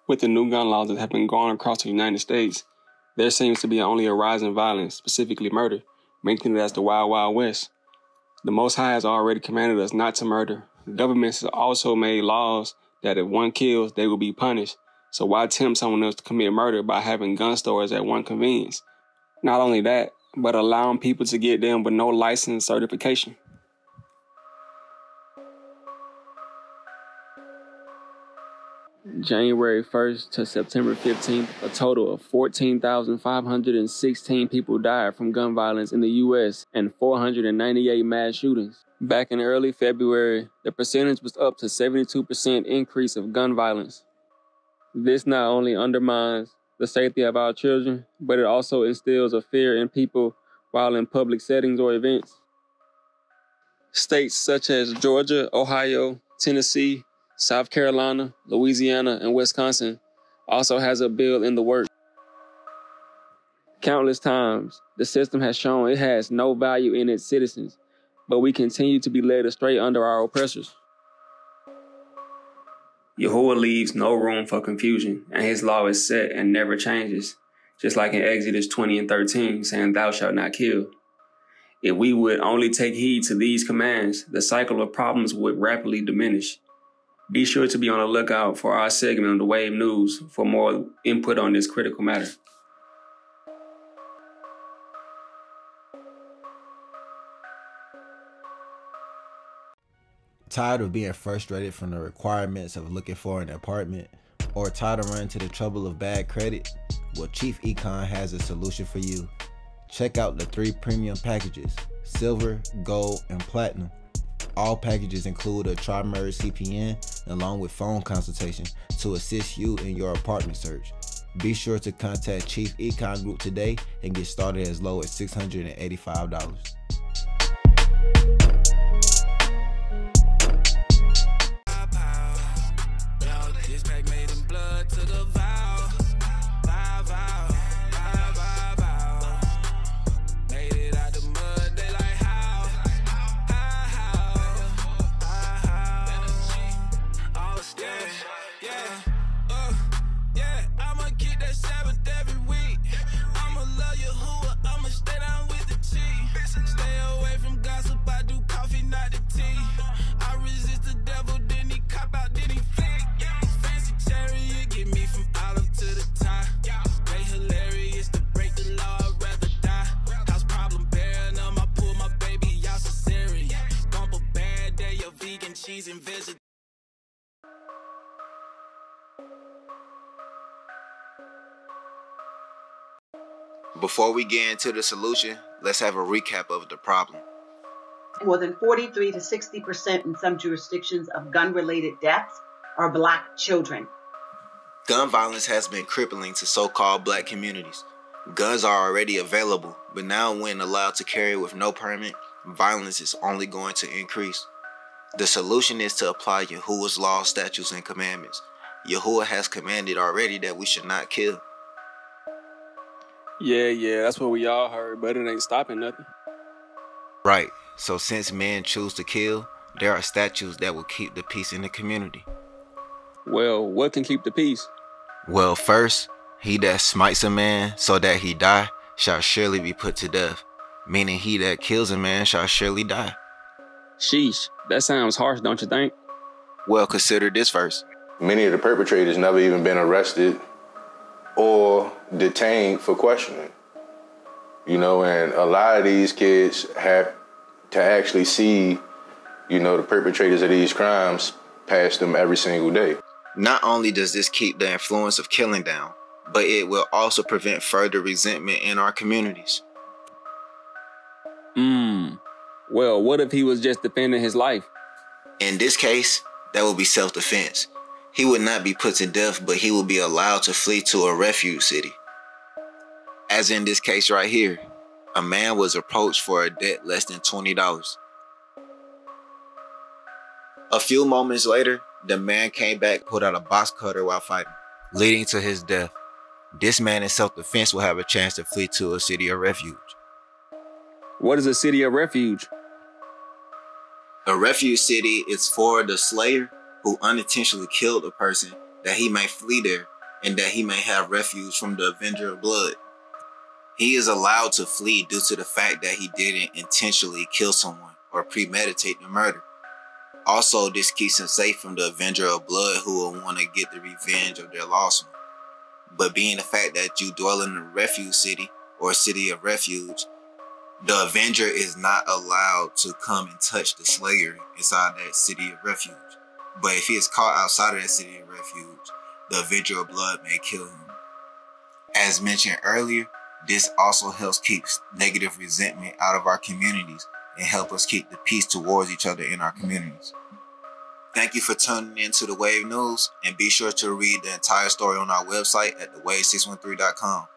With the new gun laws that have been going across the United States, there seems to be only a rise in violence, specifically murder, making it as the Wild Wild West. The Most High has already commanded us not to murder. Governments have also made laws that if one kills, they will be punished. So why tempt someone else to commit murder by having gun stores at one convenience? Not only that, but allowing people to get them with no license certification. January 1st to September 15th, a total of 14,516 people died from gun violence in the U.S. and 498 mass shootings. Back in early February, the percentage was up to 72% increase of gun violence. This not only undermines the safety of our children, but it also instills a fear in people while in public settings or events. States such as Georgia, Ohio, Tennessee, South Carolina, Louisiana, and Wisconsin also has a bill in the works. Countless times, the system has shown it has no value in its citizens, but we continue to be led astray under our oppressors. Yahuwah leaves no room for confusion, and his law is set and never changes, just like in Exodus 20 and 13, saying, "Thou shalt not kill." If we would only take heed to these commands, the cycle of problems would rapidly diminish. Be sure to be on the lookout for our segment on The Wave News for more input on this critical matter. Tired of being frustrated from the requirements of looking for an apartment, or tired of running to the trouble of bad credit? Well, Chief Econ has a solution for you. Check out the 3 premium packages: Silver, Gold, and Platinum. All packages include a tri-merge CPN along with phone consultation to assist you in your apartment search. Be sure to contact Chief Econ Group today and get started as low as $685. Before we get into the solution, let's have a recap of the problem. More than 43 to 60% in some jurisdictions of gun-related deaths are Black children. Gun violence has been crippling to so-called Black communities. Guns are already available, but now when allowed to carry with no permit, violence is only going to increase. The solution is to apply Yahuwah's laws, statutes, and commandments. Yahuwah has commanded already that we should not kill. Yeah, that's what we all heard, but it ain't stopping nothing. Right, so since men choose to kill, there are statutes that will keep the peace in the community. Well, what can keep the peace? Well, first, he that smites a man so that he die shall surely be put to death, meaning he that kills a man shall surely die. Sheesh, that sounds harsh, don't you think? Well, consider this verse. Many of the perpetrators never even been arrested or detained for questioning. You know, and a lot of these kids have to actually see, you know, the perpetrators of these crimes pass them every single day. Not only does this keep the influence of killing down, but it will also prevent further resentment in our communities. Well, what if he was just defending his life? In this case, that would be self-defense. He would not be put to death, but he would be allowed to flee to a refuge city. As in this case right here, a man was approached for a debt less than $20. A few moments later, the man came back, pulled out a box cutter while fighting, leading to his death. This man in self-defense will have a chance to flee to a city of refuge. What is a city of refuge? A refuge city is for the slayer who unintentionally killed a person that he may flee there and that he may have refuge from the Avenger of Blood. He is allowed to flee due to the fact that he didn't intentionally kill someone or premeditate the murder. Also, this keeps him safe from the Avenger of Blood, who will want to get the revenge of their lost one. But being the fact that you dwell in a refuge city or city of refuge, the Avenger is not allowed to come and touch the Slayer inside that city of refuge. But if he is caught outside of that city of refuge, the Avenger of Blood may kill him. As mentioned earlier, this also helps keep negative resentment out of our communities and help us keep the peace towards each other in our communities. Thank you for tuning in to The Wave News, and be sure to read the entire story on our website at thewave613.com.